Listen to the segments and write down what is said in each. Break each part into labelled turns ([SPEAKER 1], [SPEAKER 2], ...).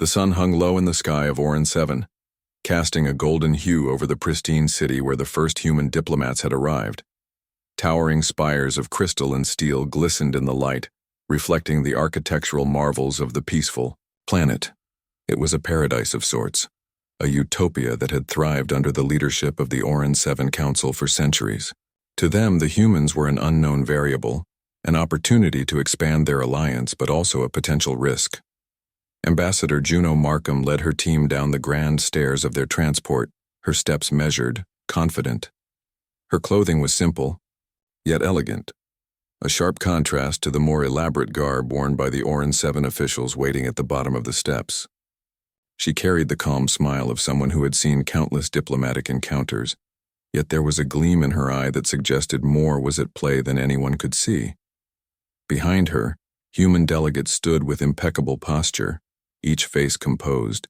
[SPEAKER 1] The sun hung low in the sky of Oran 7, casting a golden hue over the pristine city where the first human diplomats had arrived. Towering spires of crystal and steel glistened in the light, reflecting the architectural marvels of the peaceful planet. It was a paradise of sorts, a utopia that had thrived under the leadership of the Oran 7 Council for centuries. To them, the humans were an unknown variable, an opportunity to expand their alliance, but also a potential risk. Ambassador Juno Markham led her team down the grand stairs of their transport, her steps measured, confident. Her clothing was simple, yet elegant, a sharp contrast to the more elaborate garb worn by the Oran 7 officials waiting at the bottom of the steps. She carried the calm smile of someone who had seen countless diplomatic encounters, yet there was a gleam in her eye that suggested more was at play than anyone could see. Behind her, human delegates stood with impeccable posture, each face composed,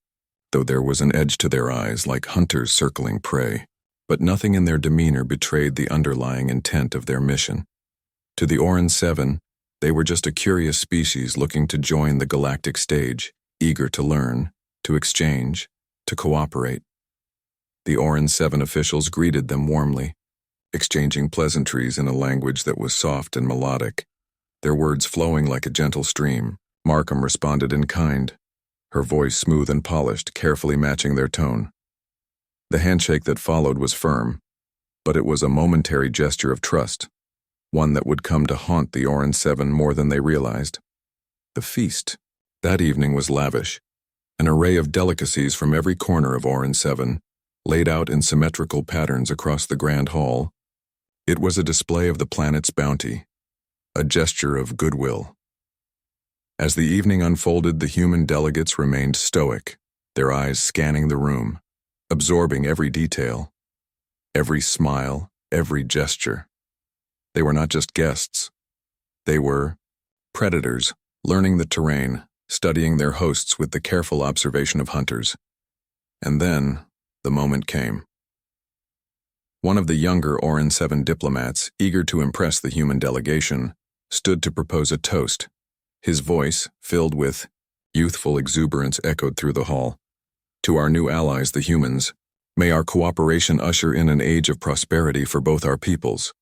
[SPEAKER 1] though there was an edge to their eyes like hunters circling prey. But nothing in their demeanor betrayed the underlying intent of their mission. To the Oran 7, they were just a curious species looking to join the galactic stage, eager to learn, to exchange, to cooperate. The Oran 7 officials greeted them warmly, exchanging pleasantries in a language that was soft and melodic, their words flowing like a gentle stream. Markham responded in kind, her voice smooth and polished, carefully matching their tone. The handshake that followed was firm, but it was a momentary gesture of trust, one that would come to haunt the Oran 7 more than they realized. The feast that evening was lavish, an array of delicacies from every corner of Oran 7, laid out in symmetrical patterns across the grand hall. It was a display of the planet's bounty, a gesture of goodwill. As the evening unfolded, the human delegates remained stoic, their eyes scanning the room, absorbing every detail, every smile, every gesture. They were not just guests. They were predators, learning the terrain, studying their hosts with the careful observation of hunters. And then, the moment came. One of the younger Oran 7 diplomats, eager to impress the human delegation, stood to propose a toast. His voice, filled with youthful exuberance, echoed through the hall. To our new allies, the humans, may our cooperation usher in an age of prosperity for both our peoples.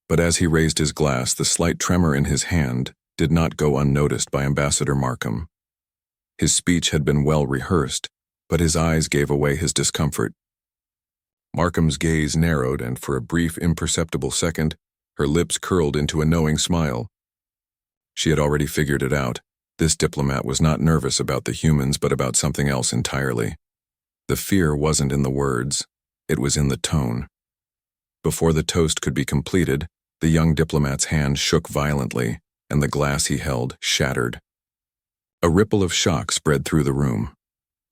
[SPEAKER 1] But as he raised his glass, the slight tremor in his hand did not go unnoticed by Ambassador Markham. His speech had been well rehearsed, but his eyes gave away his discomfort. Markham's gaze narrowed, and for a brief, imperceptible second, her lips curled into a knowing smile. She had already figured it out. This diplomat was not nervous about the humans, but about something else entirely. The fear wasn't in the words, it was in the tone. Before the toast could be completed, the young diplomat's hand shook violently, and the glass he held shattered. A ripple of shock spread through the room.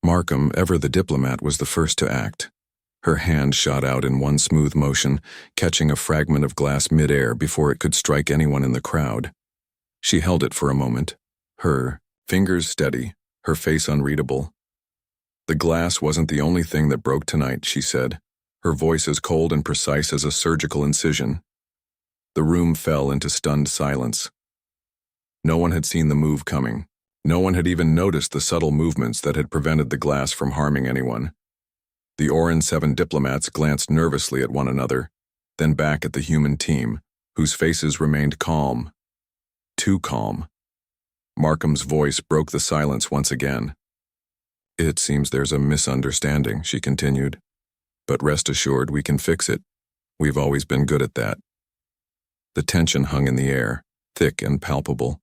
[SPEAKER 1] Markham, ever the diplomat, was the first to act. Her hand shot out in one smooth motion, catching a fragment of glass mid-air before it could strike anyone in the crowd. She held it for a moment, her fingers steady, her face unreadable. The glass wasn't the only thing that broke tonight, she said, her voice as cold and precise as a surgical incision. The room fell into stunned silence. No one had seen the move coming. No one had even noticed the subtle movements that had prevented the glass from harming anyone. The Oran 7 diplomats glanced nervously at one another, then back at the human team, whose faces remained calm. Too calm. Markham's voice broke the silence once again. It seems there's a misunderstanding, she continued. But rest assured, we can fix it. We've always been good at that. The tension hung in the air, thick and palpable.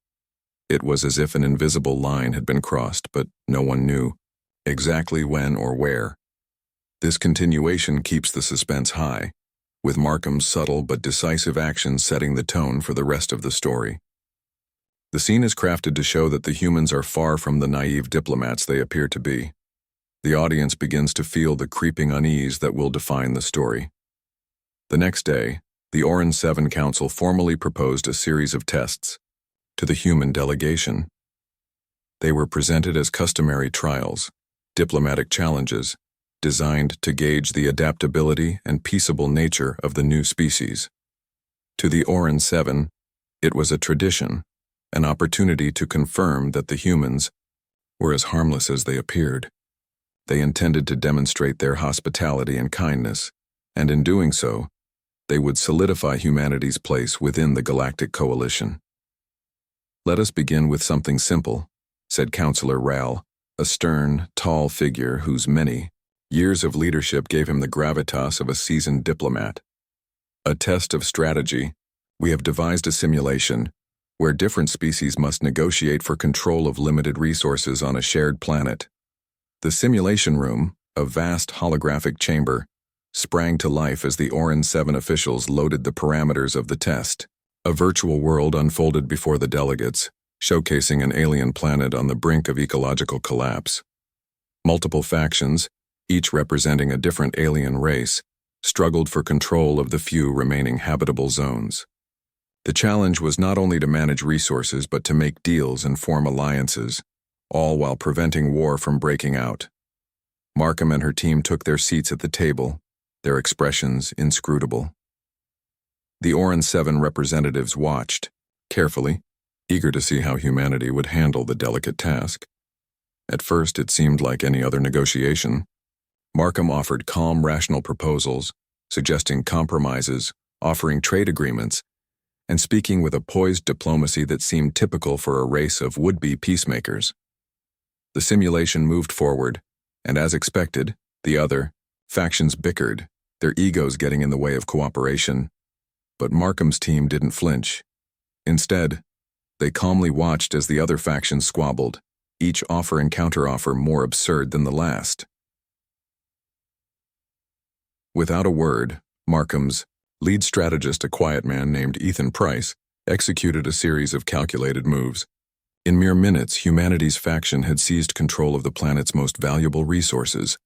[SPEAKER 1] It was as if an invisible line had been crossed, but no one knew exactly when or where. This continuation keeps the suspense high, with Markham's subtle but decisive actions setting the tone for the rest of the story. The scene is crafted to show that the humans are far from the naive diplomats they appear to be. The audience begins to feel the creeping unease that will define the story. The next day, the Oran 7 Council formally proposed a series of tests to the human delegation. They were presented as customary trials, diplomatic challenges, designed to gauge the adaptability and peaceable nature of the new species. To the Oran 7, it was a tradition, an opportunity to confirm that the humans were as harmless as they appeared. They intended to demonstrate their hospitality and kindness, and in doing so, they would solidify humanity's place within the Galactic Coalition. "Let us begin with something simple," said Counselor Ral, a stern, tall figure whose many years of leadership gave him the gravitas of a seasoned diplomat. "A test of strategy. We have devised a simulation where different species must negotiate for control of limited resources on a shared planet." The simulation room, a vast holographic chamber, sprang to life as the Orange 7 officials loaded the parameters of the test. A virtual world unfolded before the delegates, showcasing an alien planet on the brink of ecological collapse. Multiple factions, each representing a different alien race, struggled for control of the few remaining habitable zones. The challenge was not only to manage resources but to make deals and form alliances, all while preventing war from breaking out. Markham and her team took their seats at the table, their expressions inscrutable. The Orange 7 representatives watched, carefully, eager to see how humanity would handle the delicate task. At first, it seemed like any other negotiation. Markham offered calm, rational proposals, suggesting compromises, offering trade agreements, and speaking with a poised diplomacy that seemed typical for a race of would-be peacemakers. The simulation moved forward, and as expected, the other factions bickered, their egos getting in the way of cooperation. But Markham's team didn't flinch. Instead, they calmly watched as the other factions squabbled, each offer and counteroffer more absurd than the last. Without a word, Markham's lead strategist, a quiet man named Ethan Price, executed a series of calculated moves. In mere minutes, humanity's faction had seized control of the planet's most valuable resources,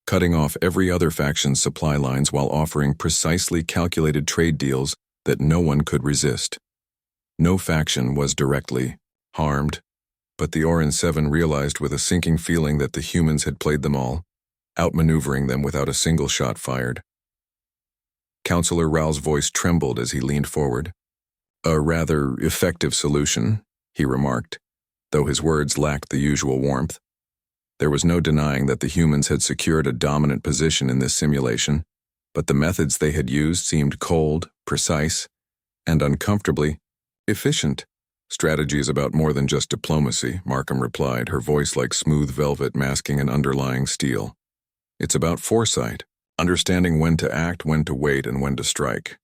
[SPEAKER 1] cutting off every other faction's supply lines while offering precisely calculated trade deals that no one could resist. No faction was directly harmed, but the Orange 7 realized with a sinking feeling that the humans had played them all, outmaneuvering them without a single shot fired. Counselor Ral's voice trembled as he leaned forward. "A rather effective solution," he remarked, though his words lacked the usual warmth. There was no denying that the humans had secured a dominant position in this simulation, but the methods they had used seemed cold, precise, and uncomfortably efficient. "Strategy is about more than just diplomacy," Markham replied, her voice like smooth velvet masking an underlying steel. "It's about foresight, understanding when to act, when to wait, and when to strike."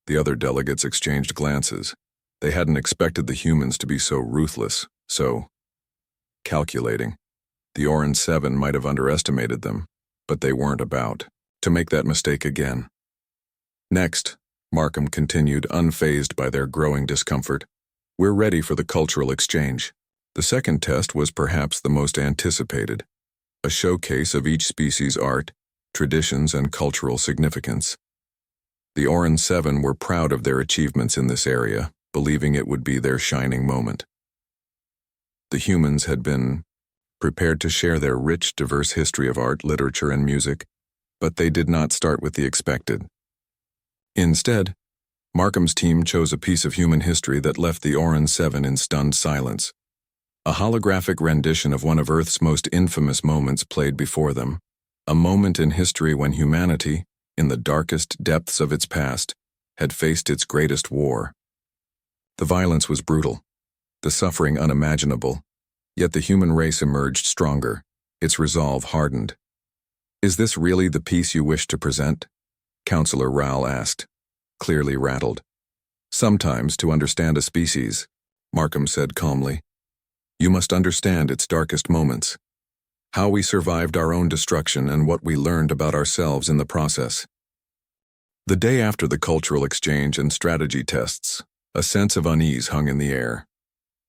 [SPEAKER 1] The other delegates exchanged glances. They hadn't expected the humans to be so ruthless, so calculating. The Orange 7 might have underestimated them, but they weren't about to make that mistake again. "Next," Markham continued, unfazed by their growing discomfort, "we're ready for the cultural exchange." The second test was perhaps the most anticipated, a showcase of each species' art, traditions, and cultural significance. The Orange 7 were proud of their achievements in this area, believing it would be their shining moment. The humans had been prepared to share their rich, diverse history of art, literature, and music, but they did not start with the expected. Instead, Markham's team chose a piece of human history that left the Orange 7 in stunned silence. A holographic rendition of one of Earth's most infamous moments played before them, a moment in history when humanity, in the darkest depths of its past, had faced its greatest war. The violence was brutal, the suffering unimaginable, yet the human race emerged stronger, its resolve hardened. "Is this really the piece you wish to present?" Counselor Ral asked, clearly rattled. "Sometimes, to understand a species," Markham said calmly, "you must understand its darkest moments, how we survived our own destruction and what we learned about ourselves in the process." The day after the cultural exchange and strategy tests, a sense of unease hung in the air.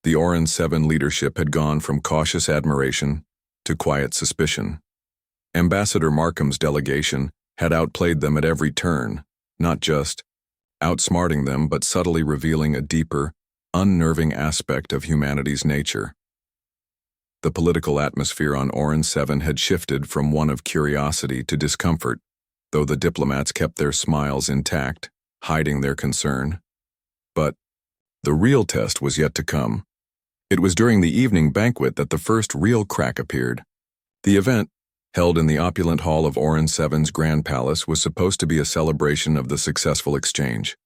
[SPEAKER 1] The Orange 7 leadership had gone from cautious admiration to quiet suspicion. Ambassador Markham's delegation had outplayed them at every turn, not just outsmarting them but subtly revealing a deeper, unnerving aspect of humanity's nature. The political atmosphere on Orange 7 had shifted from one of curiosity to discomfort, though the diplomats kept their smiles intact, hiding their concern. But the real test was yet to come. It was during the evening banquet that the first real crack appeared. The event, held in the opulent hall of Orin Seven's Grand Palace, was supposed to be a celebration of the successful exchange.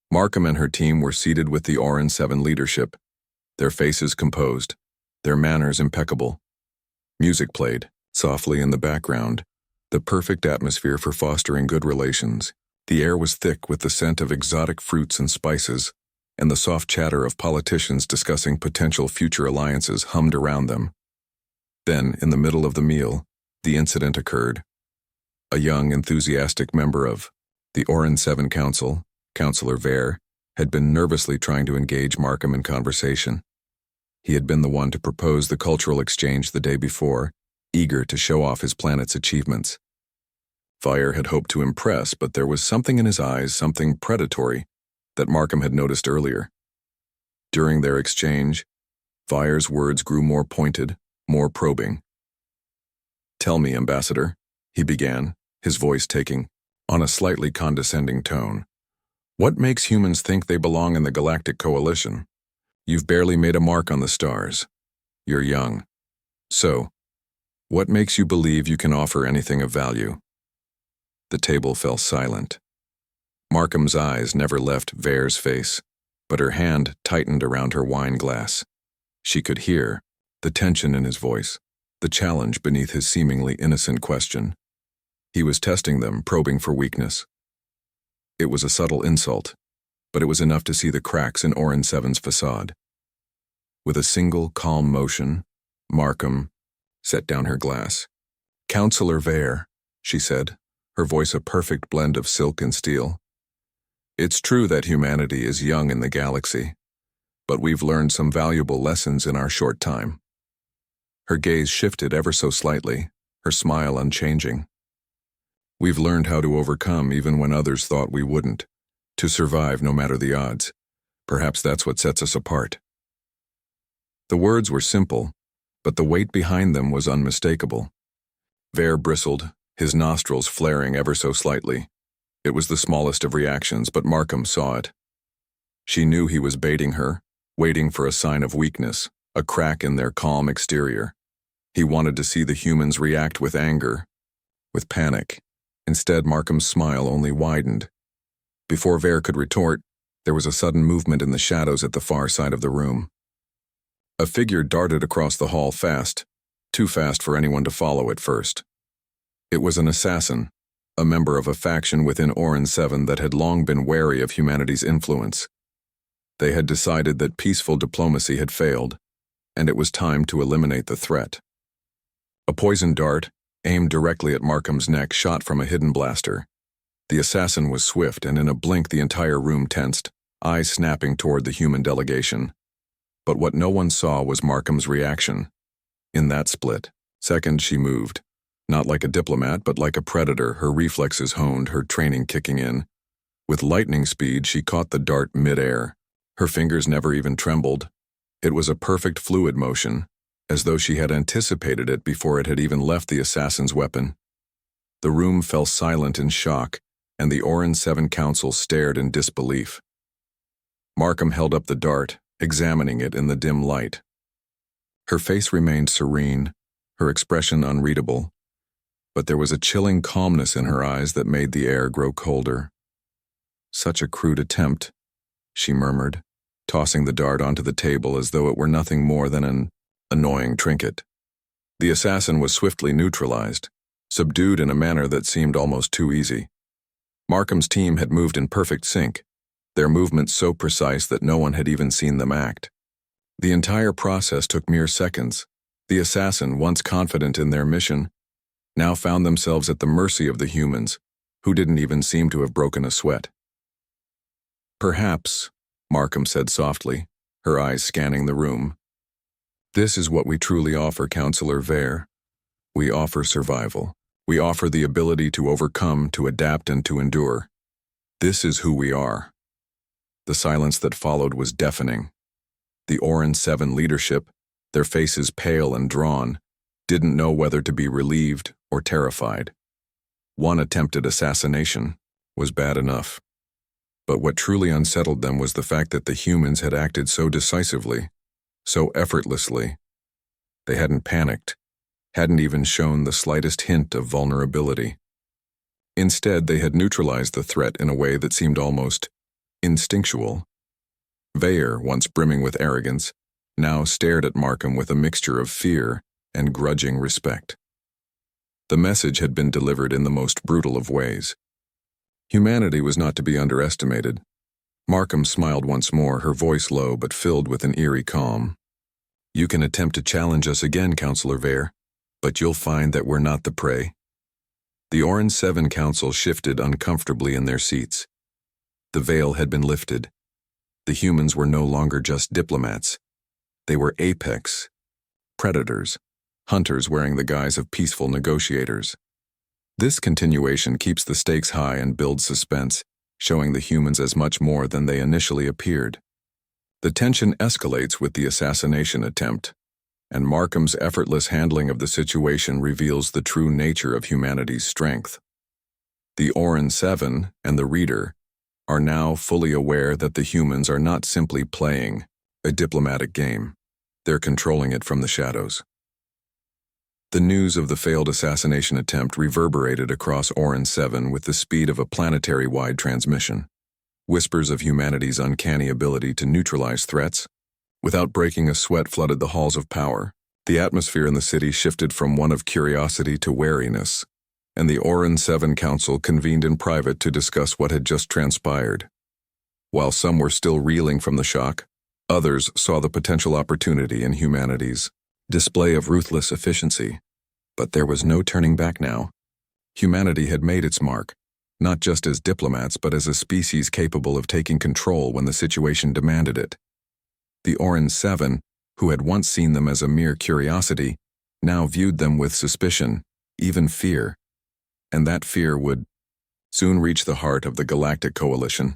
[SPEAKER 1] Markham and her team were seated with the Orin Seven leadership, their faces composed, their manners impeccable. Music played, softly in the background, the perfect atmosphere for fostering good relations. The air was thick with the scent of exotic fruits and spices, and the soft chatter of politicians discussing potential future alliances hummed around them. Then, in the middle of the meal, the incident occurred. A young, enthusiastic member of the Orin Seven Council, Councillor Vare, had been nervously trying to engage Markham in conversation. He had been the one to propose the cultural exchange the day before, eager to show off his planet's achievements. Vare had hoped to impress, but there was something in his eyes, something predatory, that Markham had noticed earlier. During their exchange, Vare's words grew more pointed, more probing. "Tell me, Ambassador," he began, his voice taking on a slightly condescending tone. "What makes humans think they belong in the Galactic Coalition? You've barely made a mark on the stars. You're young. So, what makes you believe you can offer anything of value?" The table fell silent. Markham's eyes never left Vare's face, but her hand tightened around her wine glass. She could hear the tension in his voice, the challenge beneath his seemingly innocent question. He was testing them, probing for weakness. It was a subtle insult, but it was enough to see the cracks in Orin Seven's facade. With a single, calm motion, Markham set down her glass. "Councillor Vare," she said, her voice a perfect blend of silk and steel. "It's true that humanity is young in the galaxy, but we've learned some valuable lessons in our short time." Her gaze shifted ever so slightly, her smile unchanging. "We've learned how to overcome even when others thought we wouldn't, to survive no matter the odds. Perhaps that's what sets us apart." The words were simple, but the weight behind them was unmistakable. Vare bristled, his nostrils flaring ever so slightly. It was the smallest of reactions, but Markham saw it. She knew he was baiting her, waiting for a sign of weakness, a crack in their calm exterior. He wanted to see the humans react with anger, with panic. Instead, Markham's smile only widened. Before Vare could retort, there was a sudden movement in the shadows at the far side of the room. A figure darted across the hall fast, too fast for anyone to follow at first. It was an assassin, a member of a faction within Orin Seven that had long been wary of humanity's influence. They had decided that peaceful diplomacy had failed, and it was time to eliminate the threat. A poisoned dart, aimed directly at Markham's neck, shot from a hidden blaster. The assassin was swift, and in a blink the entire room tensed, eyes snapping toward the human delegation. But what no one saw was Markham's reaction. In that split second, she moved. Not like a diplomat, but like a predator, her reflexes honed, her training kicking in. With lightning speed, she caught the dart mid-air. Her fingers never even trembled. It was a perfect fluid motion, as though she had anticipated it before it had even left the assassin's weapon. The room fell silent in shock, and the Orin Seven Council stared in disbelief. Markham held up the dart, examining it in the dim light. Her face remained serene, her expression unreadable, but there was a chilling calmness in her eyes that made the air grow colder. "Such a crude attempt," she murmured, tossing the dart onto the table as though it were nothing more than an annoying trinket. The assassin was swiftly neutralized, subdued in a manner that seemed almost too easy. Markham's team had moved in perfect sync, their movements so precise that no one had even seen them act. The entire process took mere seconds. The assassin, once confident in their mission, now found themselves at the mercy of the humans, who didn't even seem to have broken a sweat. "Perhaps," Markham said softly, her eyes scanning the room, "this is what we truly offer, Councillor Vare. We offer survival. We offer the ability to overcome, to adapt, and to endure. This is who we are." The silence that followed was deafening. The Orin Seven leadership, their faces pale and drawn, didn't know whether to be relieved or terrified. One attempted assassination was bad enough. But what truly unsettled them was the fact that the humans had acted so decisively, so effortlessly. They hadn't panicked, hadn't even shown the slightest hint of vulnerability. Instead, they had neutralized the threat in a way that seemed almost instinctual. Vayer, once brimming with arrogance, now stared at Markham with a mixture of fear and grudging respect. The message had been delivered in the most brutal of ways. Humanity was not to be underestimated. Markham smiled once more, her voice low but filled with an eerie calm. "You can attempt to challenge us again, Counselor Vayer, but you'll find that we're not the prey." The Orange 7 Council shifted uncomfortably in their seats. The veil had been lifted. The humans were no longer just diplomats. They were apex, predators, hunters wearing the guise of peaceful negotiators. This continuation keeps the stakes high and builds suspense, showing the humans as much more than they initially appeared. The tension escalates with the assassination attempt, and Markham's effortless handling of the situation reveals the true nature of humanity's strength. The Orange 7 and the reader are now fully aware that the humans are not simply playing a diplomatic game. They're controlling it from the shadows. The news of the failed assassination attempt reverberated across Orange 7 with the speed of a planetary-wide transmission. Whispers of humanity's uncanny ability to neutralize threats without breaking a sweat flooded the halls of power. The atmosphere in the city shifted from one of curiosity to wariness, and the Orange 7 Council convened in private to discuss what had just transpired. While some were still reeling from the shock, others saw the potential opportunity in humanity's display of ruthless efficiency. But there was no turning back now. Humanity had made its mark, not just as diplomats but as a species capable of taking control when the situation demanded it. The Orange 7, who had once seen them as a mere curiosity, now viewed them with suspicion, even fear. And that fear would soon reach the heart of the Galactic Coalition.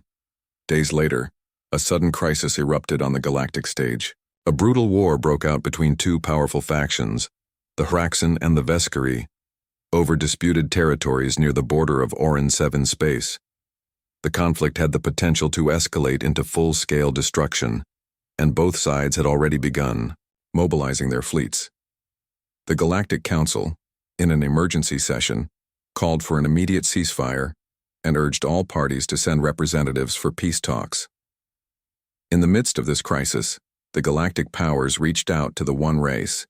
[SPEAKER 1] Days later, a sudden crisis erupted on the Galactic stage. A brutal war broke out between two powerful factions, the Hraxan and the Vescari, over disputed territories near the border of Orange 7 space. The conflict had the potential to escalate into full-scale destruction, and both sides had already begun mobilizing their fleets. The Galactic Council, in an emergency session, called for an immediate ceasefire and urged all parties to send representatives for peace talks. In the midst of this crisis, the galactic powers reached out to the one race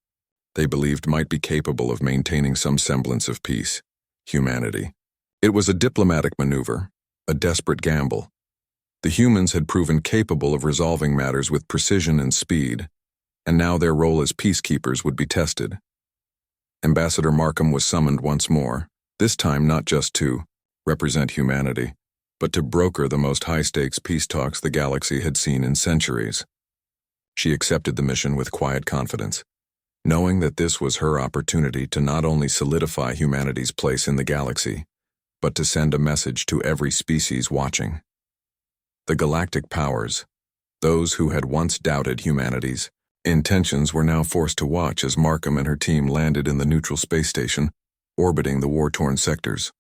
[SPEAKER 1] they believed might be capable of maintaining some semblance of peace: humanity. It was a diplomatic maneuver, a desperate gamble. The humans had proven capable of resolving matters with precision and speed, and now their role as peacekeepers would be tested. Ambassador Markham was summoned once more, this time not just to represent humanity, but to broker the most high-stakes peace talks the galaxy had seen in centuries. She accepted the mission with quiet confidence, knowing that this was her opportunity to not only solidify humanity's place in the galaxy, but to send a message to every species watching. The galactic powers, those who had once doubted humanity's intentions, were now forced to watch as Markham and her team landed in the neutral space station, orbiting the war-torn sectors.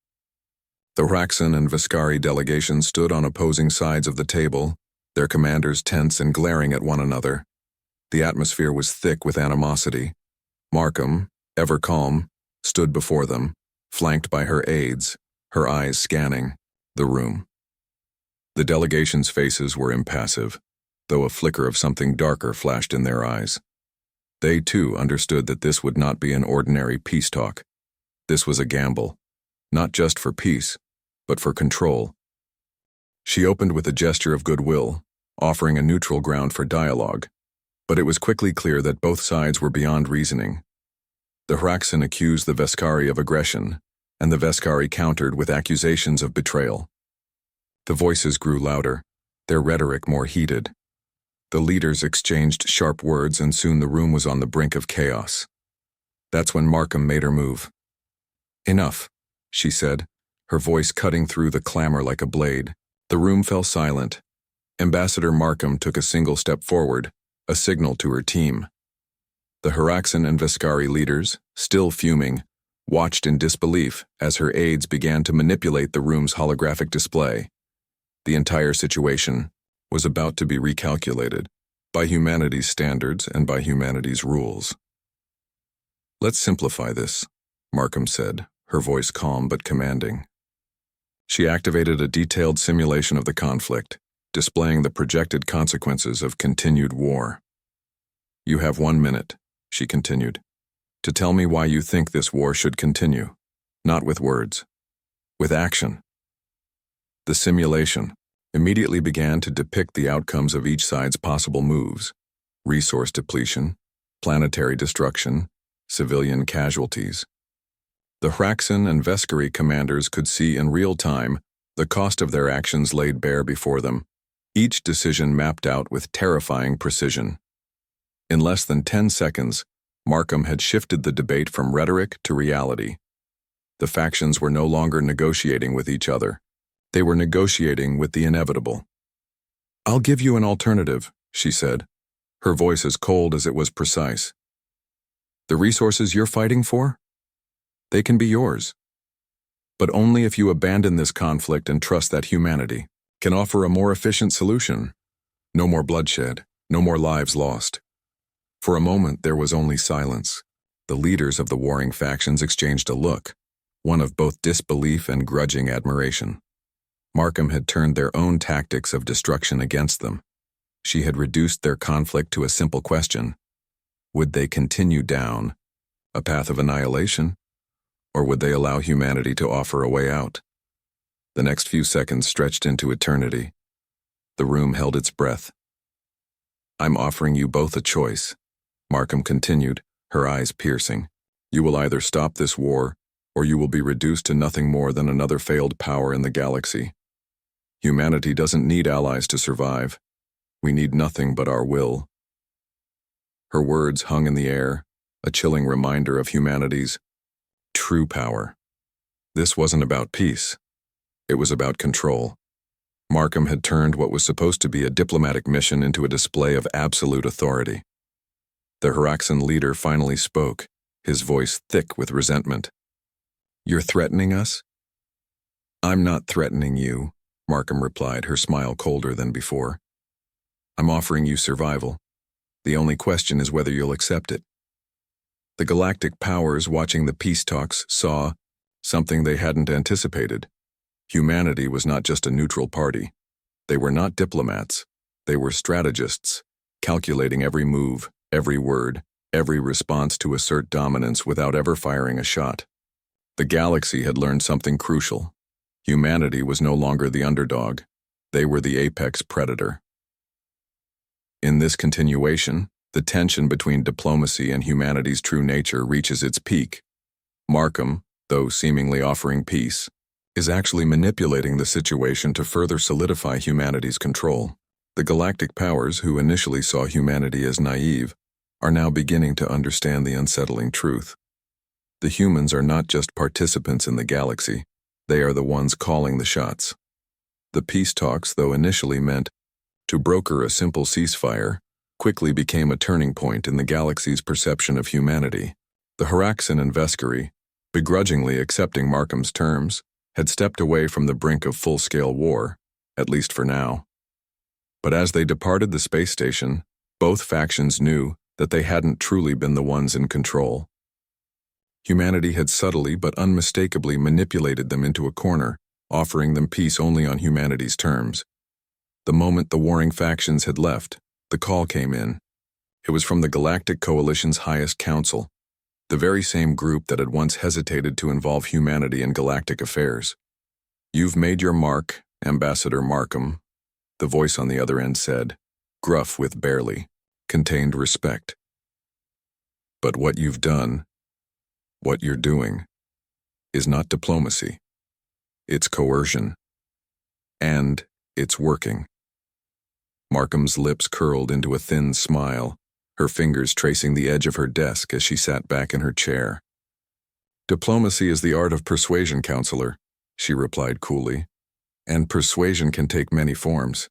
[SPEAKER 1] The Hraxan and Vescari delegations stood on opposing sides of the table, their commanders tense and glaring at one another. The atmosphere was thick with animosity. Markham, ever calm, stood before them, flanked by her aides, her eyes scanning the room. The delegations' faces were impassive, though a flicker of something darker flashed in their eyes. They, too, understood that this would not be an ordinary peace talk. This was a gamble, not just for peace, but for control. She opened with a gesture of goodwill, offering a neutral ground for dialogue, but it was quickly clear that both sides were beyond reasoning. The Hraxan accused the Vescari of aggression, and the Vescari countered with accusations of betrayal. The voices grew louder, their rhetoric more heated. The leaders exchanged sharp words, and soon the room was on the brink of chaos. That's when Markham made her move. "Enough," she said, her voice cutting through the clamor like a blade. The room fell silent. Ambassador Markham took a single step forward, a signal to her team. The Hraxan and Vescari leaders, still fuming, watched in disbelief as her aides began to manipulate the room's holographic display. The entire situation was about to be recalculated, by humanity's standards and by humanity's rules. Let's simplify this, Markham said, her voice calm but commanding. She activated a detailed simulation of the conflict, displaying the projected consequences of continued war. You have 1 minute, she continued, to tell me why you think this war should continue, not with words, with action. The simulation immediately began to depict the outcomes of each side's possible moves: resource depletion, planetary destruction, civilian casualties. The Hraxan and Vescary commanders could see in real time the cost of their actions laid bare before them, each decision mapped out with terrifying precision. In less than 10 seconds, Markham had shifted the debate from rhetoric to reality. The factions were no longer negotiating with each other. They were negotiating with the inevitable. "I'll give you an alternative," she said, her voice as cold as it was precise. "The resources you're fighting for? They can be yours. But only if you abandon this conflict and trust that humanity can offer a more efficient solution. No more bloodshed, no more lives lost." For a moment there was only silence. The leaders of the warring factions exchanged a look, one of both disbelief and grudging admiration. Markham had turned their own tactics of destruction against them. She had reduced their conflict to a simple question: would they continue down a path of annihilation, or would they allow humanity to offer a way out? The next few seconds stretched into eternity. The room held its breath. "I'm offering you both a choice," Markham continued, her eyes piercing. "You will either stop this war, or you will be reduced to nothing more than another failed power in the galaxy. Humanity doesn't need allies to survive. We need nothing but our will." Her words hung in the air, a chilling reminder of humanity's true power. This wasn't about peace. It was about control. Markham had turned what was supposed to be a diplomatic mission into a display of absolute authority. The Hraxan leader finally spoke, his voice thick with resentment. "You're threatening us?" "I'm not threatening you," Markham replied, her smile colder than before. "I'm offering you survival. The only question is whether you'll accept it." The galactic powers watching the peace talks saw something they hadn't anticipated. Humanity was not just a neutral party. They were not diplomats. They were strategists, calculating every move, every word, every response to assert dominance without ever firing a shot. The galaxy had learned something crucial. Humanity was no longer the underdog. They were the apex predator. In this continuation, the tension between diplomacy and humanity's true nature reaches its peak. Markham, though seemingly offering peace, is actually manipulating the situation to further solidify humanity's control. The galactic powers, who initially saw humanity as naive, are now beginning to understand the unsettling truth. The humans are not just participants in the galaxy. They are the ones calling the shots. The peace talks, though initially meant to broker a simple ceasefire, quickly became a turning point in the galaxy's perception of humanity. The Hraxan and Vescary, begrudgingly accepting Markham's terms, had stepped away from the brink of full-scale war, at least for now. But as they departed the space station, both factions knew that they hadn't truly been the ones in control. Humanity had subtly but unmistakably manipulated them into a corner, offering them peace only on humanity's terms. The moment the warring factions had left, the call came in. It was from the Galactic Coalition's highest council, the very same group that had once hesitated to involve humanity in galactic affairs. "You've made your mark, Ambassador Markham," the voice on the other end said, gruff with barely contained respect. "But what you've done, what you're doing, is not diplomacy. It's coercion. And it's working." Markham's lips curled into a thin smile, her fingers tracing the edge of her desk as she sat back in her chair. "Diplomacy is the art of persuasion, Counselor," she replied coolly, "and persuasion can take many forms."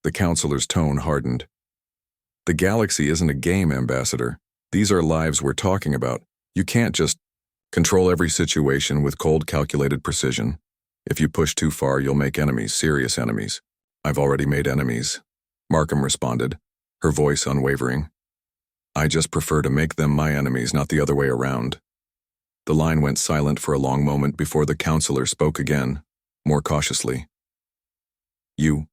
[SPEAKER 1] The counselor's tone hardened. "The galaxy isn't a game, Ambassador. These are lives we're talking about. You can't just control every situation with cold, calculated precision. If you push too far, you'll make enemies, serious enemies." "I've already made enemies," Markham responded, her voice unwavering. "I just prefer to make them my enemies, not the other way around." The line went silent for a long moment before the counselor spoke again, more cautiously. "You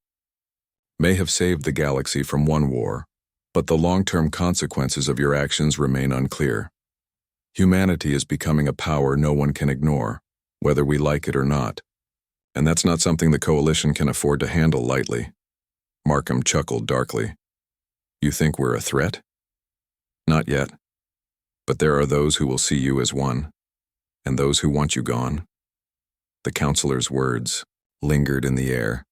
[SPEAKER 1] may have saved the galaxy from one war, but the long-term consequences of your actions remain unclear. Humanity is becoming a power no one can ignore, whether we like it or not. And that's not something the Coalition can afford to handle lightly." Markham chuckled darkly. "You think we're a threat?" "Not yet. But there are those who will see you as one, and those who want you gone." The counselor's words lingered in the air,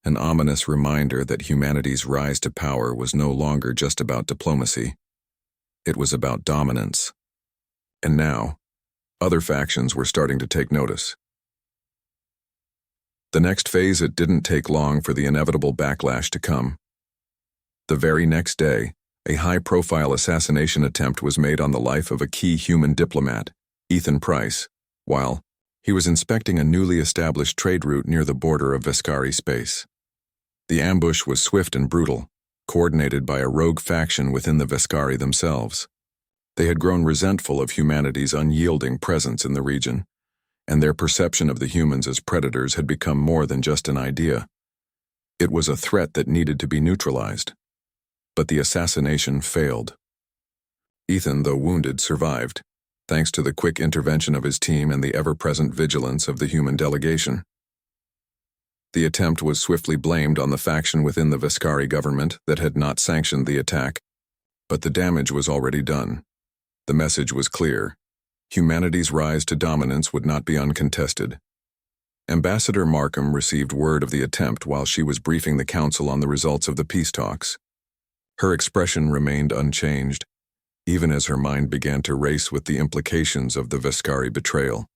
[SPEAKER 1] an ominous reminder that humanity's rise to power was no longer just about diplomacy. It was about dominance. And now, other factions were starting to take notice. The next phase, it didn't take long for the inevitable backlash to come. The very next day, a high-profile assassination attempt was made on the life of a key human diplomat, Ethan Price, while he was inspecting a newly established trade route near the border of Vescari space. The ambush was swift and brutal, coordinated by a rogue faction within the Vescari themselves. They had grown resentful of humanity's unyielding presence in the region, and their perception of the humans as predators had become more than just an idea. It was a threat that needed to be neutralized. But the assassination failed. Ethan, though wounded, survived, thanks to the quick intervention of his team and the ever-present vigilance of the human delegation. The attempt was swiftly blamed on the faction within the Vescari government that had not sanctioned the attack, but the damage was already done. The message was clear. Humanity's rise to dominance would not be uncontested. Ambassador Markham received word of the attempt while she was briefing the Council on the results of the peace talks. Her expression remained unchanged, even as her mind began to race with the implications of the Vescari betrayal.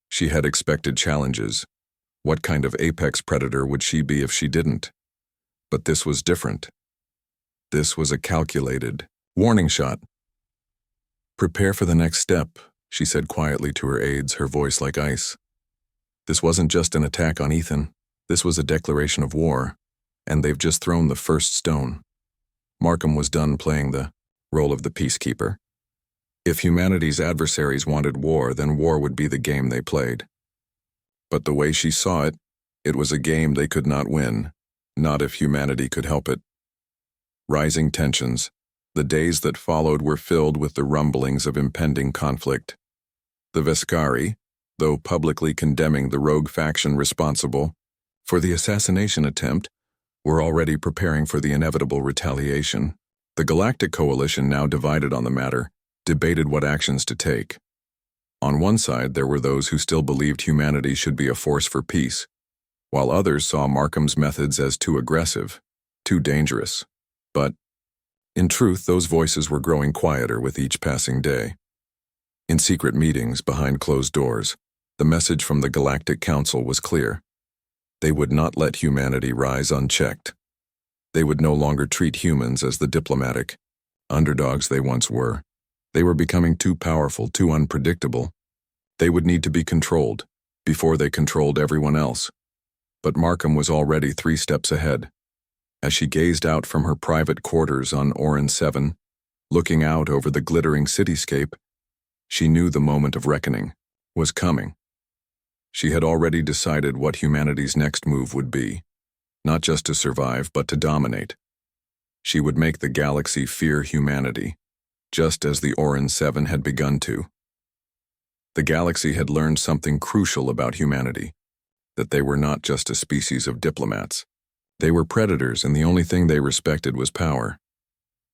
[SPEAKER 1] She had expected challenges. What kind of apex predator would she be if she didn't? But this was different. This was a calculated warning shot. "Prepare for the next step," she said quietly to her aides, her voice like ice. This wasn't just an attack on Ethan. This was a declaration of war, and they've just thrown the first stone. Markham was done playing the role of the peacekeeper. If humanity's adversaries wanted war, then war would be the game they played. But the way she saw it, it was a game they could not win, not if humanity could help it. Rising tensions, the days that followed were filled with the rumblings of impending conflict. The Vescari, though publicly condemning the rogue faction responsible for the assassination attempt, were already preparing for the inevitable retaliation. The Galactic Coalition, now divided on the matter, debated what actions to take. On one side, there were those who still believed humanity should be a force for peace, while others saw Markham's methods as too aggressive, too dangerous. But, in truth, those voices were growing quieter with each passing day. In secret meetings behind closed doors, the message from the Galactic Council was clear. They would not let humanity rise unchecked. They would no longer treat humans as the diplomatic underdogs they once were. They were becoming too powerful, too unpredictable. They would need to be controlled before they controlled everyone else. But Markham was already 3 steps ahead. As she gazed out from her private quarters on Orin 7, looking out over the glittering cityscape, she knew the moment of reckoning was coming. She had already decided what humanity's next move would be, not just to survive, but to dominate. She would make the galaxy fear humanity, just as the Orin 7 had begun to. The galaxy had learned something crucial about humanity, that they were not just a species of diplomats. They were predators, and the only thing they respected was power.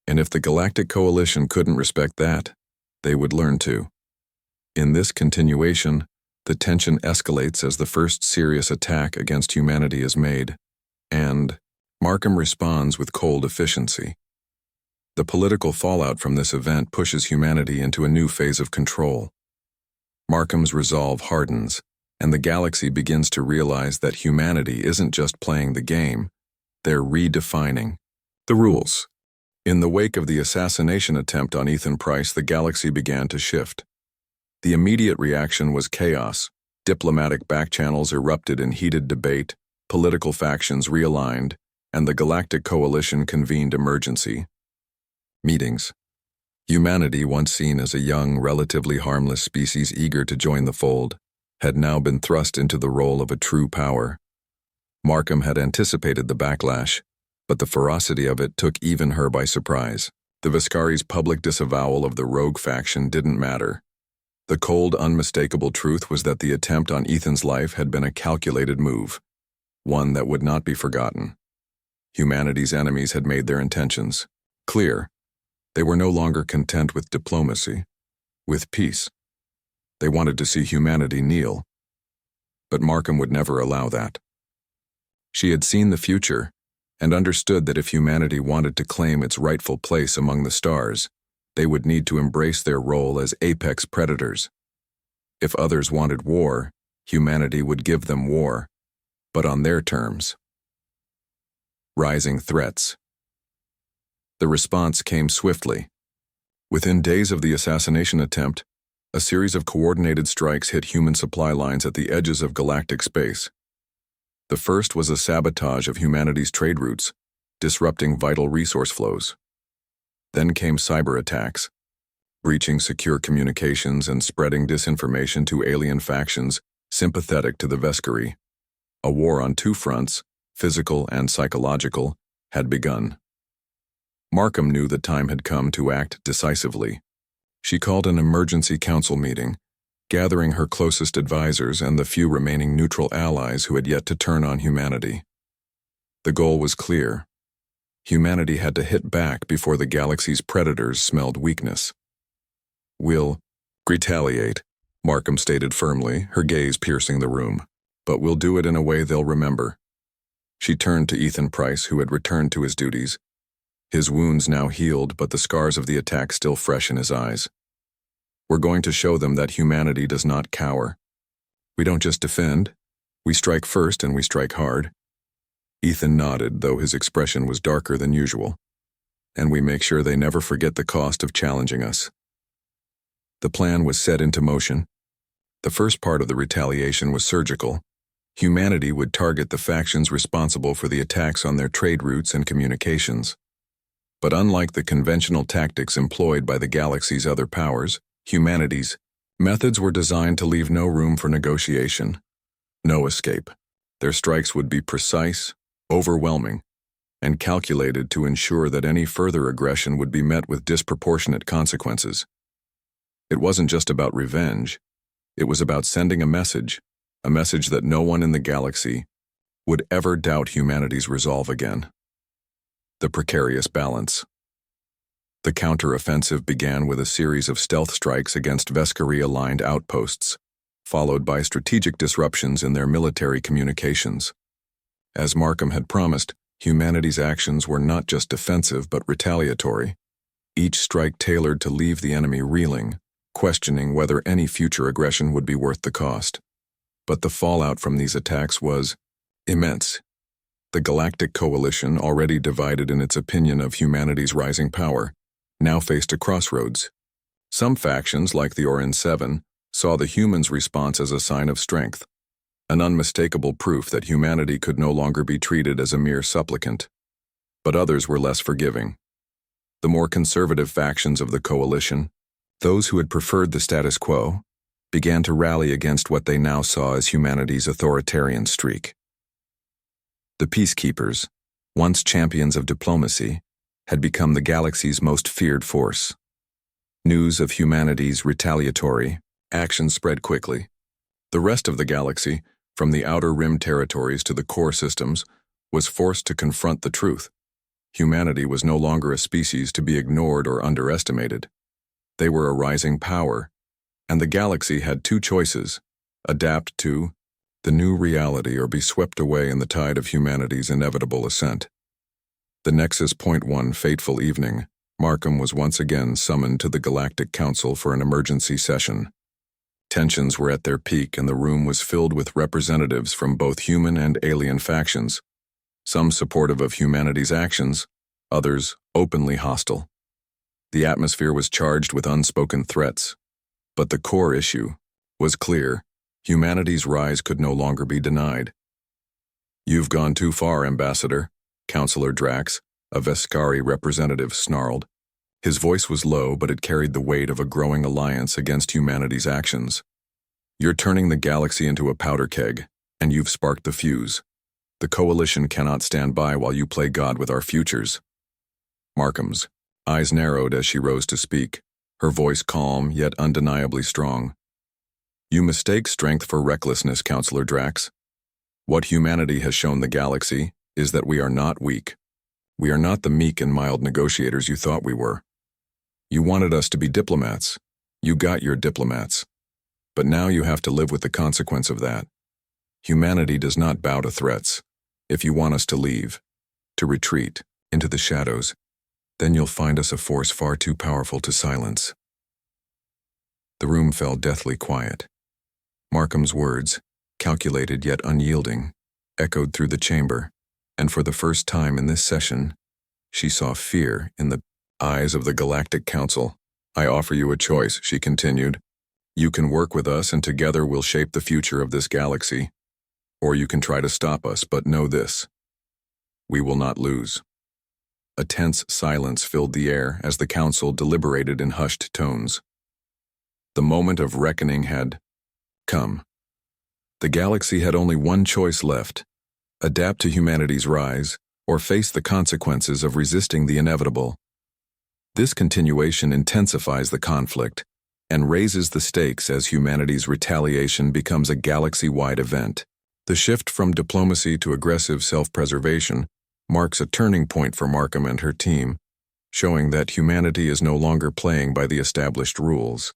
[SPEAKER 1] And if the Galactic Coalition couldn't respect that, they would learn to. In this continuation, the tension escalates as the first serious attack against humanity is made, and Markham responds with cold efficiency. The political fallout from this event pushes humanity into a new phase of control. Markham's resolve hardens, and the galaxy begins to realize that humanity isn't just playing the game, they're redefining the rules. In the wake of the assassination attempt on Ethan Price, the galaxy began to shift. The immediate reaction was chaos. Diplomatic backchannels erupted in heated debate, political factions realigned, and the Galactic Coalition convened emergency meetings. Humanity, once seen as a young, relatively harmless species eager to join the fold, had now been thrust into the role of a true power. Markham had anticipated the backlash, but the ferocity of it took even her by surprise. The Viscari's public disavowal of the rogue faction didn't matter. The cold, unmistakable truth was that the attempt on Ethan's life had been a calculated move, one that would not be forgotten. Humanity's enemies had made their intentions clear. They were no longer content with diplomacy, with peace. They wanted to see humanity kneel. But Markham would never allow that. She had seen the future and understood that if humanity wanted to claim its rightful place among the stars, they would need to embrace their role as apex predators. If others wanted war, humanity would give them war, but on their terms. Rising threats. The response came swiftly. Within days of the assassination attempt, a series of coordinated strikes hit human supply lines at the edges of galactic space. The first was a sabotage of humanity's trade routes, disrupting vital resource flows. Then came cyber attacks, breaching secure communications and spreading disinformation to alien factions sympathetic to the Viscari. A war on two fronts, physical and psychological, had begun. Markham knew the time had come to act decisively. She called an emergency council meeting, gathering her closest advisors and the few remaining neutral allies who had yet to turn on humanity. The goal was clear. Humanity had to hit back before the galaxy's predators smelled weakness. "We'll retaliate," Markham stated firmly, her gaze piercing the room. "But we'll do it in a way they'll remember." She turned to Ethan Price, who had returned to his duties. His wounds now healed, but the scars of the attack still fresh in his eyes. "We're going to show them that humanity does not cower. We don't just defend, we strike first and we strike hard." Ethan nodded, though his expression was darker than usual. "And we make sure they never forget the cost of challenging us." The plan was set into motion. The first part of the retaliation was surgical. Humanity would target the factions responsible for the attacks on their trade routes and communications. But unlike the conventional tactics employed by the galaxy's other powers, humanity's methods were designed to leave no room for negotiation, no escape. Their strikes would be precise, overwhelming, and calculated to ensure that any further aggression would be met with disproportionate consequences. It wasn't just about revenge. It was about sending a message that no one in the galaxy would ever doubt humanity's resolve again. The precarious balance. The counter-offensive began with a series of stealth strikes against Viscari-aligned outposts, followed by strategic disruptions in their military communications. As Markham had promised, humanity's actions were not just defensive but retaliatory, each strike tailored to leave the enemy reeling, questioning whether any future aggression would be worth the cost. But the fallout from these attacks was immense. The Galactic Coalition, already divided in its opinion of humanity's rising power, now faced a crossroads. Some factions, like the Orcs 7, saw the humans' response as a sign of strength, an unmistakable proof that humanity could no longer be treated as a mere supplicant. But others were less forgiving. The more conservative factions of the coalition, those who had preferred the status quo, began to rally against what they now saw as humanity's authoritarian streak. The peacekeepers, once champions of diplomacy, had become the galaxy's most feared force. News of humanity's retaliatory actions spread quickly. The rest of the galaxy, from the outer rim territories to the core systems, was forced to confront the truth. Humanity was no longer a species to be ignored or underestimated. They were a rising power, and the galaxy had two choices: adapt to the new reality or be swept away in the tide of humanity's inevitable ascent. The Nexus .1 fateful evening, Markham was once again summoned to the Galactic Council for an emergency session. Tensions were at their peak and the room was filled with representatives from both human and alien factions, some supportive of humanity's actions, others openly hostile. The atmosphere was charged with unspoken threats, but the core issue was clear: humanity's rise could no longer be denied. "You've gone too far, Ambassador," Counselor Drax, a Veskari representative, snarled. His voice was low, but it carried the weight of a growing alliance against humanity's actions. You're turning the galaxy into a powder keg, and you've sparked the fuse. The Coalition cannot stand by while you play God with our futures. Markham's eyes narrowed as she rose to speak, her voice calm yet undeniably strong. You mistake strength for recklessness, Counselor Drax. What humanity has shown the galaxy is that we are not weak. We are not the meek and mild negotiators you thought we were. You wanted us to be diplomats. You got your diplomats. But now you have to live with the consequence of that. Humanity does not bow to threats. If you want us to leave, to retreat, into the shadows, then you'll find us a force far too powerful to silence. The room fell deathly quiet. Markham's words, calculated yet unyielding, echoed through the chamber, and for the first time in this session, she saw fear in the eyes of the Galactic Council. I offer you a choice, she continued. You can work with us and together we'll shape the future of this galaxy. Or you can try to stop us, but know this. We will not lose. A tense silence filled the air as the council deliberated in hushed tones. The moment of reckoning had come. The galaxy had only one choice left: adapt to humanity's rise, or face the consequences of resisting the inevitable. This continuation intensifies the conflict and raises the stakes as humanity's retaliation becomes a galaxy-wide event. The shift from diplomacy to aggressive self-preservation marks a turning point for Markham and her team, showing that humanity is no longer playing by the established rules.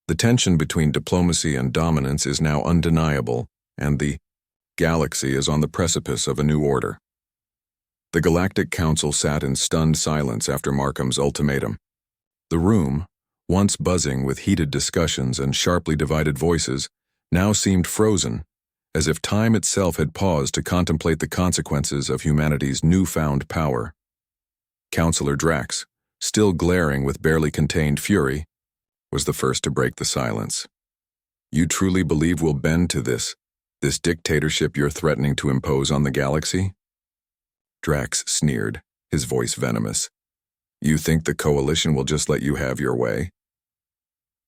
[SPEAKER 1] The tension between diplomacy and dominance is now undeniable, and the galaxy is on the precipice of a new order. The Galactic Council sat in stunned silence after Markham's ultimatum. The room, once buzzing with heated discussions and sharply divided voices, now seemed frozen, as if time itself had paused to contemplate the consequences of humanity's newfound power. Counselor Drax, still glaring with barely contained fury, was the first to break the silence. You truly believe we'll bend to this dictatorship you're threatening to impose on the galaxy? Drax sneered, his voice venomous. You think the Coalition will just let you have your way?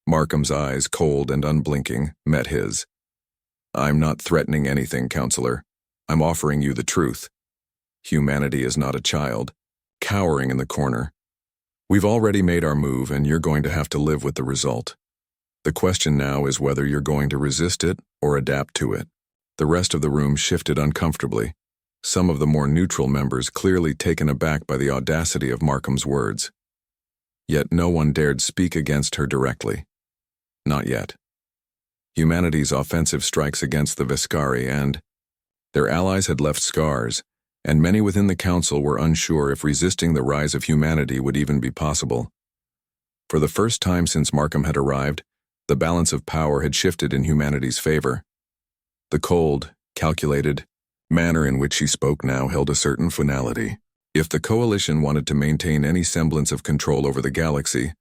[SPEAKER 1] Markham's eyes, cold and unblinking, met his. I'm not threatening anything, Counselor. I'm offering you the truth. Humanity is not a child, cowering in the corner. We've already made our move, and you're going to have to live with the result. The question now is whether you're going to resist it or adapt to it. The rest of the room shifted uncomfortably, some of the more neutral members clearly taken aback by the audacity of Markham's words. Yet no one dared speak against her directly. Not yet. Humanity's offensive strikes against the Veskari and their allies had left scars, and many within the council were unsure if resisting the rise of humanity would even be possible. For the first time since Markham had arrived, the balance of power had shifted in humanity's favor. The cold, calculated manner in which she spoke now held a certain finality. If the Coalition wanted to maintain any semblance of control over the galaxy,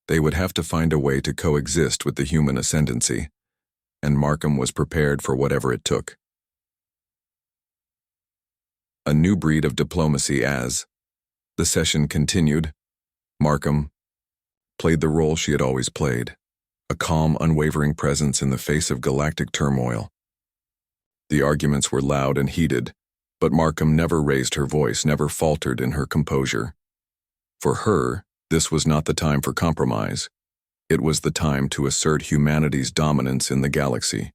[SPEAKER 1] they would have to find a way to coexist with the human ascendancy, and Markham was prepared for whatever it took. A new breed of diplomacy as the session continued. Markham played the role she had always played, a calm, unwavering presence in the face of galactic turmoil. The arguments were loud and heated, but Markham never raised her voice, never faltered in her composure. For her, this was not the time for compromise. It was the time to assert humanity's dominance in the galaxy.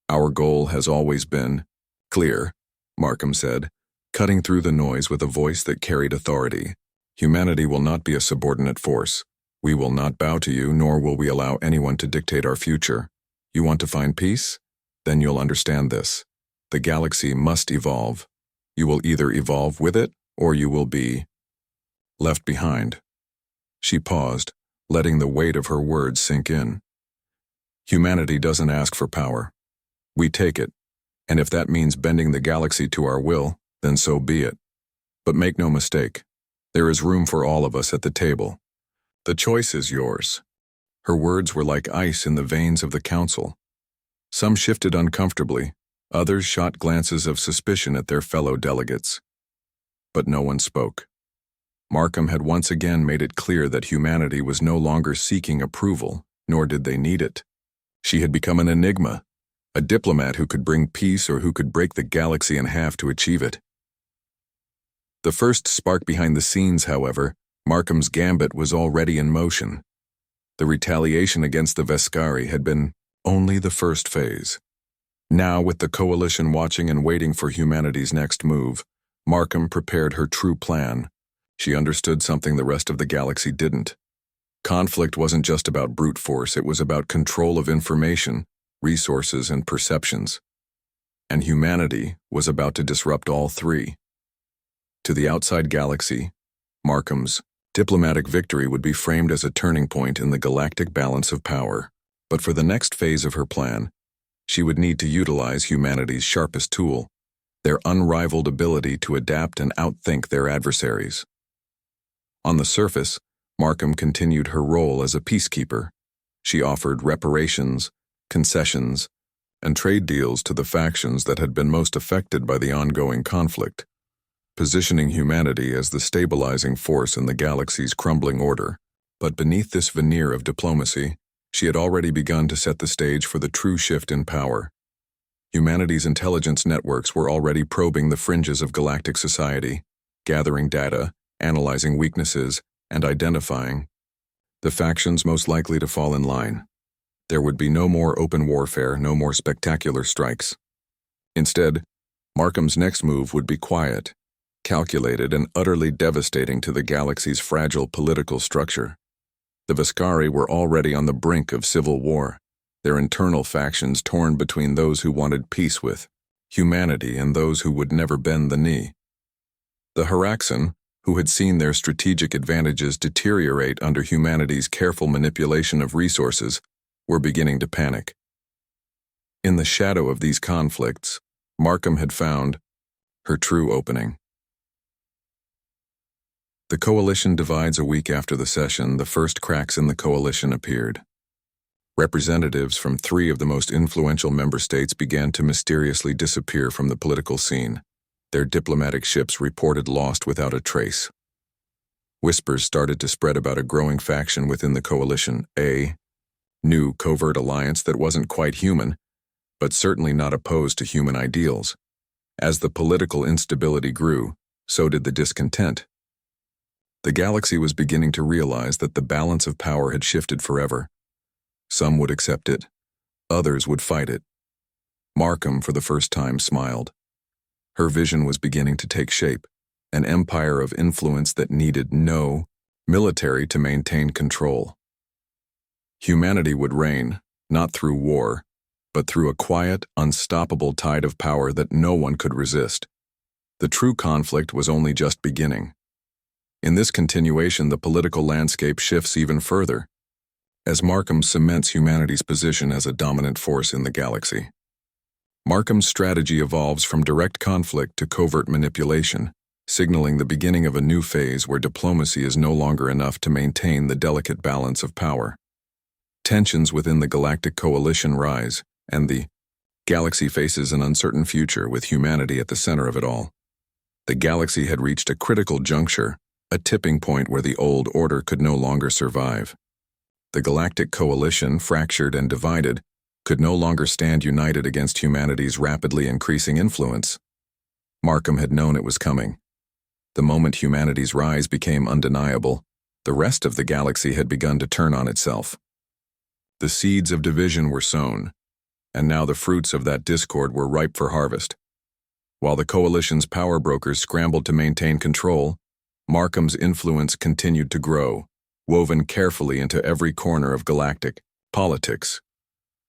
[SPEAKER 1] Our goal has always been clear, Markham said, cutting through the noise with a voice that carried authority. Humanity will not be a subordinate force. We will not bow to you, nor will we allow anyone to dictate our future. You want to find peace? Then you'll understand this. The galaxy must evolve. You will either evolve with it, or you will be left behind. She paused, letting the weight of her words sink in. Humanity doesn't ask for power. We take it, and if that means bending the galaxy to our will, then so be it. But make no mistake, there is room for all of us at the table. The choice is yours. Her words were like ice in the veins of the council. Some shifted uncomfortably, others shot glances of suspicion at their fellow delegates. but no one spoke. Markham had once again made it clear that humanity was no longer seeking approval, nor did they need it. She had become an enigma, a diplomat who could bring peace or who could break the galaxy in half to achieve it. The first spark behind the scenes, however, Markham's gambit was already in motion. The retaliation against the Vescari had been only the first phase. Now, with the Coalition watching and waiting for humanity's next move, Markham prepared her true plan. She understood something the rest of the galaxy didn't. Conflict wasn't just about brute force, it was about control of information, resources, and perceptions. And humanity was about to disrupt all three. To the outside galaxy, Markham's diplomatic victory would be framed as a turning point in the galactic balance of power. But for the next phase of her plan, she would need to utilize humanity's sharpest tool, their unrivaled ability to adapt and outthink their adversaries. On the surface, Markham continued her role as a peacekeeper. She offered reparations, concessions, and trade deals to the factions that had been most affected by the ongoing conflict, positioning humanity as the stabilizing force in the galaxy's crumbling order. But beneath this veneer of diplomacy, she had already begun to set the stage for the true shift in power. Humanity's intelligence networks were already probing the fringes of galactic society, gathering data, analyzing weaknesses, and identifying the factions most likely to fall in line. There would be no more open warfare, no more spectacular strikes. Instead, Markham's next move would be quiet, calculated, and utterly devastating to the galaxy's fragile political structure. The Vescari were already on the brink of civil war, their internal factions torn between those who wanted peace with humanity and those who would never bend the knee. The Haraxan, who had seen their strategic advantages deteriorate under humanity's careful manipulation of resources, were beginning to panic. In the shadow of these conflicts, Markham had found her true opening. The Coalition divides. A week after the session, the first cracks in the Coalition appeared. Representatives from 3 of the most influential member states began to mysteriously disappear from the political scene. Their diplomatic ships reported lost without a trace. Whispers started to spread about a growing faction within the Coalition, a new covert alliance that wasn't quite human, but certainly not opposed to human ideals. As the political instability grew, so did the discontent. The galaxy was beginning to realize that the balance of power had shifted forever. Some would accept it, others would fight it. Markham, for the first time, smiled. Her vision was beginning to take shape, an empire of influence that needed no military to maintain control. Humanity would reign, not through war, but through a quiet, unstoppable tide of power that no one could resist. The true conflict was only just beginning. In this continuation, the political landscape shifts even further, as Markham cements humanity's position as a dominant force in the galaxy. Markham's strategy evolves from direct conflict to covert manipulation, signaling the beginning of a new phase where diplomacy is no longer enough to maintain the delicate balance of power. Tensions within the Galactic Coalition rise, and the galaxy faces an uncertain future with humanity at the center of it all. The galaxy had reached a critical juncture, a tipping point where the old order could no longer survive. The Galactic Coalition, fractured and divided, could no longer stand united against humanity's rapidly increasing influence. Markham had known it was coming. The moment humanity's rise became undeniable, the rest of the galaxy had begun to turn on itself. The seeds of division were sown, and now the fruits of that discord were ripe for harvest. While the Coalition's power brokers scrambled to maintain control, Markham's influence continued to grow, woven carefully into every corner of galactic politics.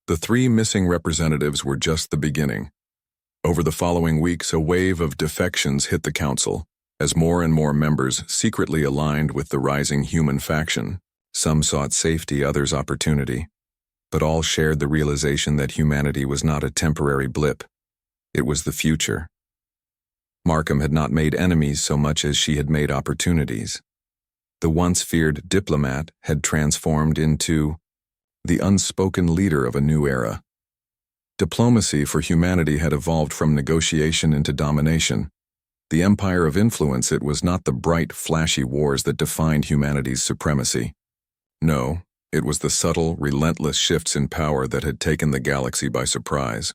[SPEAKER 1] The 3 missing representatives were just the beginning. Over the following weeks, a wave of defections hit the Council, as more and more members secretly aligned with the rising human faction. Some sought safety, others opportunity. But all shared the realization that humanity was not a temporary blip. It was the future. Markham had not made enemies so much as she had made opportunities. The once feared diplomat had transformed into the unspoken leader of a new era. Diplomacy for humanity had evolved from negotiation into domination, The empire of influence, it was not the bright, flashy wars that defined humanity's supremacy. No, it was the subtle, relentless shifts in power that had taken the galaxy by surprise.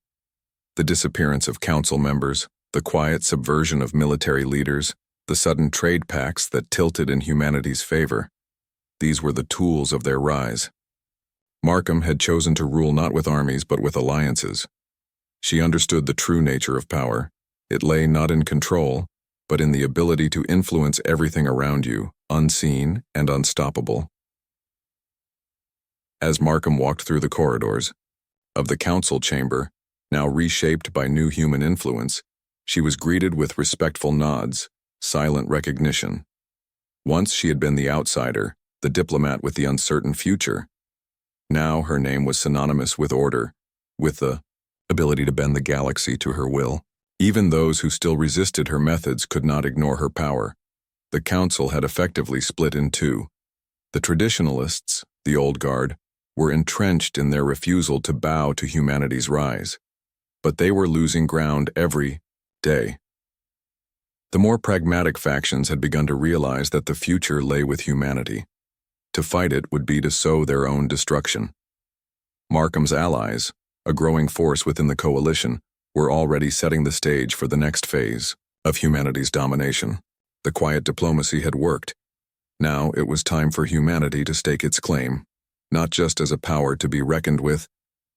[SPEAKER 1] The disappearance of council members, the quiet subversion of military leaders, the sudden trade pacts that tilted in humanity's favor. These were the tools of their rise. Markham had chosen to rule not with armies but with alliances. She understood the true nature of power. It lay not in control, but in the ability to influence everything around you, unseen and unstoppable. As Markham walked through the corridors of the council chamber, now reshaped by new human influence, she was greeted with respectful nods, silent recognition. Once she had been the outsider, the diplomat with the uncertain future. Now her name was synonymous with order, with the ability to bend the galaxy to her will. Even those who still resisted her methods could not ignore her power. The council had effectively split in two. The traditionalists, the old guard, were entrenched in their refusal to bow to humanity's rise. But they were losing ground every day. The more pragmatic factions had begun to realize that the future lay with humanity. To fight it would be to sow their own destruction. Markham's allies, a growing force within the coalition, were already setting the stage for the next phase of humanity's domination. The quiet diplomacy had worked. Now it was time for humanity to stake its claim, not just as a power to be reckoned with,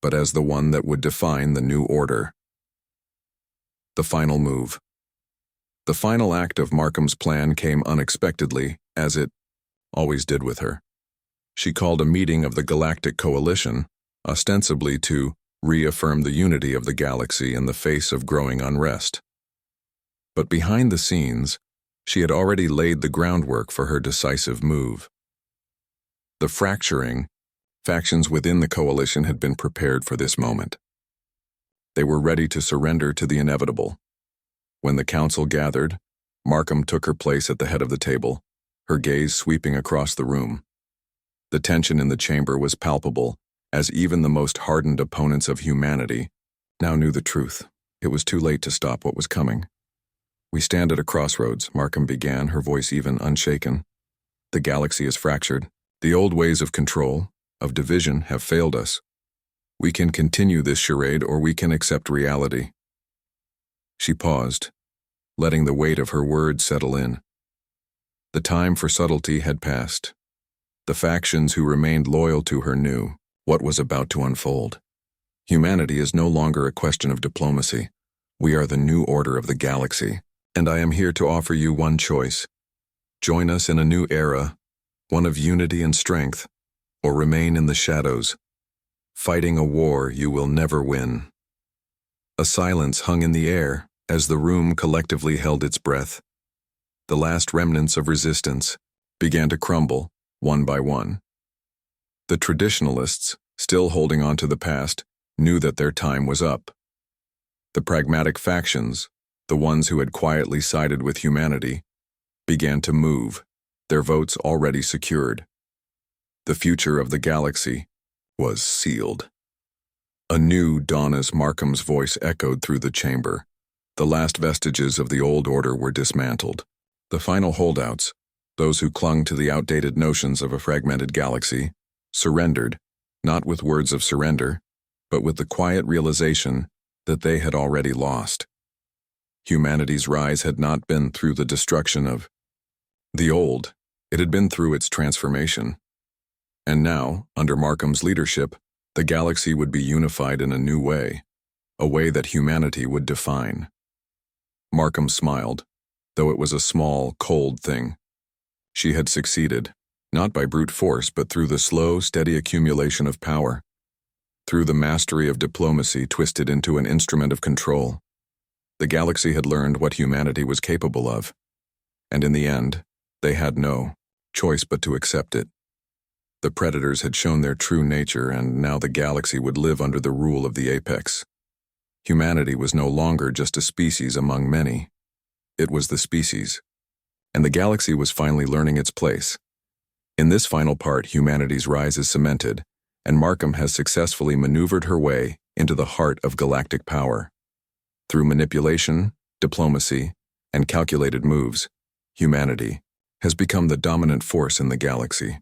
[SPEAKER 1] but as the one that would define the new order. The final move. The final act of Markham's plan came unexpectedly, as it always did with her. She called a meeting of the Galactic Coalition, ostensibly to reaffirm the unity of the galaxy in the face of growing unrest. But behind the scenes, she had already laid the groundwork for her decisive move. The fracturing, factions within the coalition had been prepared for this moment. They were ready to surrender to the inevitable. When the council gathered, Markham took her place at the head of the table, her gaze sweeping across the room. The tension in the chamber was palpable, as even the most hardened opponents of humanity now knew the truth. It was too late to stop what was coming. "We stand at a crossroads," Markham began, her voice even unshaken. "The galaxy is fractured. The old ways of control, of division, have failed us. We can continue this charade or we can accept reality." She paused, letting the weight of her words settle in. The time for subtlety had passed. The factions who remained loyal to her knew what was about to unfold. Humanity is no longer a question of diplomacy. We are the new order of the galaxy, and I am here to offer you one choice. Join us in a new era, one of unity and strength, or remain in the shadows, fighting a war you will never win. A silence hung in the air as the room collectively held its breath. The last remnants of resistance began to crumble, one by one. The traditionalists, still holding on to the past, knew that their time was up. The pragmatic factions, the ones who had quietly sided with humanity, began to move, their votes already secured. The future of the galaxy was sealed. A new dawn as Markham's voice echoed through the chamber. The last vestiges of the old order were dismantled. The final holdouts, those who clung to the outdated notions of a fragmented galaxy, surrendered, not with words of surrender, but with the quiet realization that they had already lost. Humanity's rise had not been through the destruction of the old, it had been through its transformation. And now, under Markham's leadership, the galaxy would be unified in a new way, a way that humanity would define. Markham smiled, though it was a small, cold thing. She had succeeded, not by brute force, but through the slow, steady accumulation of power, through the mastery of diplomacy twisted into an instrument of control. The galaxy had learned what humanity was capable of, and in the end, they had no choice but to accept it. The predators had shown their true nature, and now the galaxy would live under the rule of the apex. Humanity was no longer just a species among many. It was the species, and the galaxy was finally learning its place. In this final part, humanity's rise is cemented, and Markham has successfully maneuvered her way into the heart of galactic power. Through manipulation, diplomacy, and calculated moves, humanity has become the dominant force in the galaxy.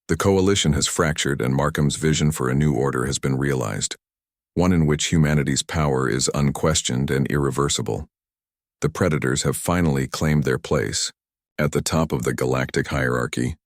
[SPEAKER 1] The coalition has fractured and Markham's vision for a new order has been realized, one in which humanity's power is unquestioned and irreversible. The Predators have finally claimed their place at the top of the galactic hierarchy,